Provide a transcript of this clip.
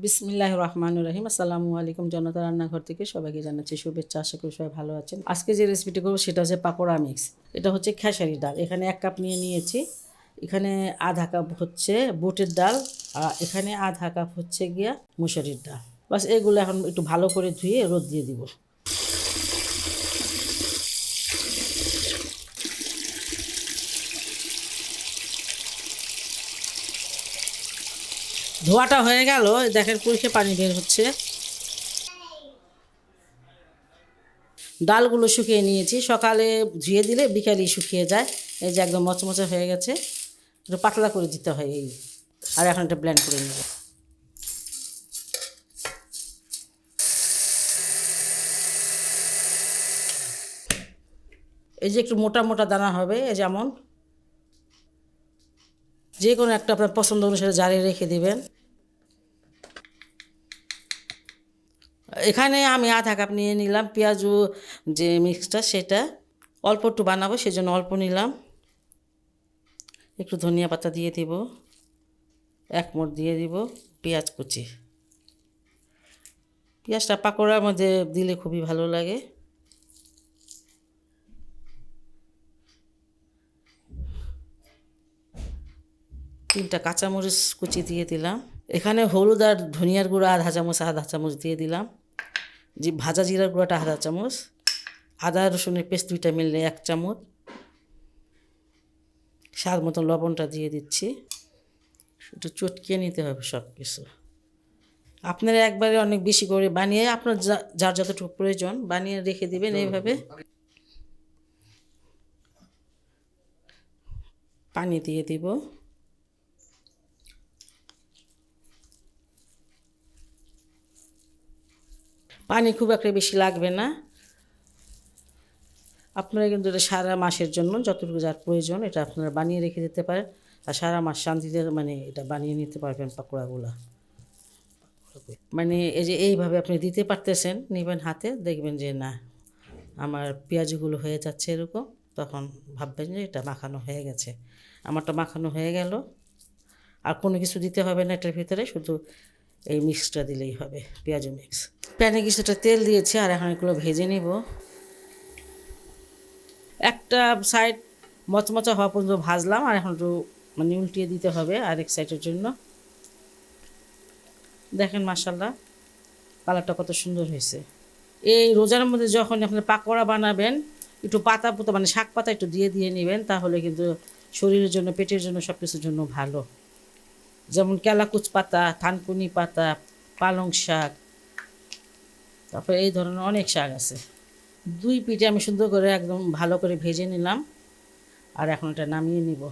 বিসমিল্লাহির রহমানির রহিম। আসসালামু আলাইকুম। জনতা রান্নাঘর থেকে সবাইকে জানাচ্ছি শুভেচ্ছা। আশা করি সবাই ভালো আছেন। আজকে যে রেসিপিটি করবো সেটা হচ্ছে পাকোড়া মিক্স। এটা হচ্ছে খেসারি ডাল। এখানে 1 কাপ নিয়ে নিয়েছি। এখানে আধা কাপ হচ্ছে বুটের ডাল, আর এখানে আধা কাপ হচ্ছে গিয়া মুসুরির ডাল। বাস এগুলো এখন একটু ভালো করে ধুয়ে রোদ দিয়ে দিব। ধোয়াটা হয়ে গেল, দেখেন কুইকে পানি বের হচ্ছে। ডালগুলো শুকিয়ে নিয়েছি। সকালে ধুয়ে দিলে বিকালেই শুকিয়ে যায়। এই যে একদম মচমচে হয়ে গেছে। একটু পাতলা করে দিতে হয় এই। আর এখন এটা ব্লেন্ড করে নেব। এই যে একটু মোটা মোটা দানা হবে, যেমন যে কোনো একটা আপনার পছন্দ অনুসারে জারে রেখে দিবেন। এখানে আমি আধা কাপ নিয়ে নিলাম পেঁয়াজু, যে মিক্সটা সেটা অল্প একটু বানাবো সেজন্য অল্প নিলাম। একটু ধনিয়া পাতা দিয়ে দিব, 1 মুঠ দিয়ে দিব পেঁয়াজ কুচি। পেঁয়াজটা পাকোড়ার মধ্যে দিলে খুবই ভালো লাগে। তিনটা কাঁচামরিচ কুচি দিয়ে দিলাম। এখানে হলুদ আর ধনিয়ার গুঁড়া আধা চামচ দিয়ে দিলাম। যে ভাজা জিরার গুঁড়াটা আধা চামচ, আদা রসুনের পেস্ট 2টা মিলে 1 চামচ, স্বাদ মতো লবণটা দিয়ে দিচ্ছি। একটু চটকিয়ে নিতে হবে সব কিছু। আপনারা একবারে অনেক বেশি করে বানিয়ে আপনার যার যতটুকু প্রয়োজন বানিয়ে রেখে দিবেন। এইভাবে পানি দিয়ে দিব। পানি খুব একটা বেশি লাগবে না। আপনারা কিন্তু এটা সারা মাসের জন্য যতটুকু যার প্রয়োজন এটা আপনারা বানিয়ে রেখে দিতে পারেন। আর সারা মাস শান্তিতে এটা বানিয়ে নিতে পারবেন পাকোড়াগুলা। এই যে এইভাবে আপনি দিতে পারতেছেন, নেবেন হাতে, দেখবেন যে না আমার পেঁয়াজগুলো হয়ে যাচ্ছে এরকম, তখন ভাববেন যে এটা মাখানো হয়ে গেছে। আমারটা মাখানো হয়ে গেল। আর কোনো কিছু দিতে হবে না এটার ভিতরে, শুধু এই মিক্সটা দিলেই হবে, পেঁয়াজু মিক্স। প্যানে কিছুটা তেল দিয়েছি আর এখন এগুলো ভেজে নিব। একটা সাইড মচমচা হওয়া পর্যন্ত ভাজলাম, আর এখন একটু উল্টিয়ে দিতে হবে আরেক সাইডের জন্য। দেখেন মাশাআল্লাহ কালারটা কত সুন্দর হয়েছে। এই রোজার মধ্যে যখন আপনার পাকোড়া বানাবেন, একটু পাতা পুতা শাক পাতা একটু দিয়ে দিয়ে নেবেন, তাহলে কিন্তু শরীরের জন্য, পেটের জন্য, সব কিছুর জন্য ভালো। যেমন কেলাকুচ পাতা, থানকুনি পাতা, পালং শাক, তারপরে এই ধরনের অনেক শাক আছে। 2 পিঠে আমি সুন্দর করে একদম ভালো করে ভেজে নিলাম, আর এখন এটা নামিয়ে নিব।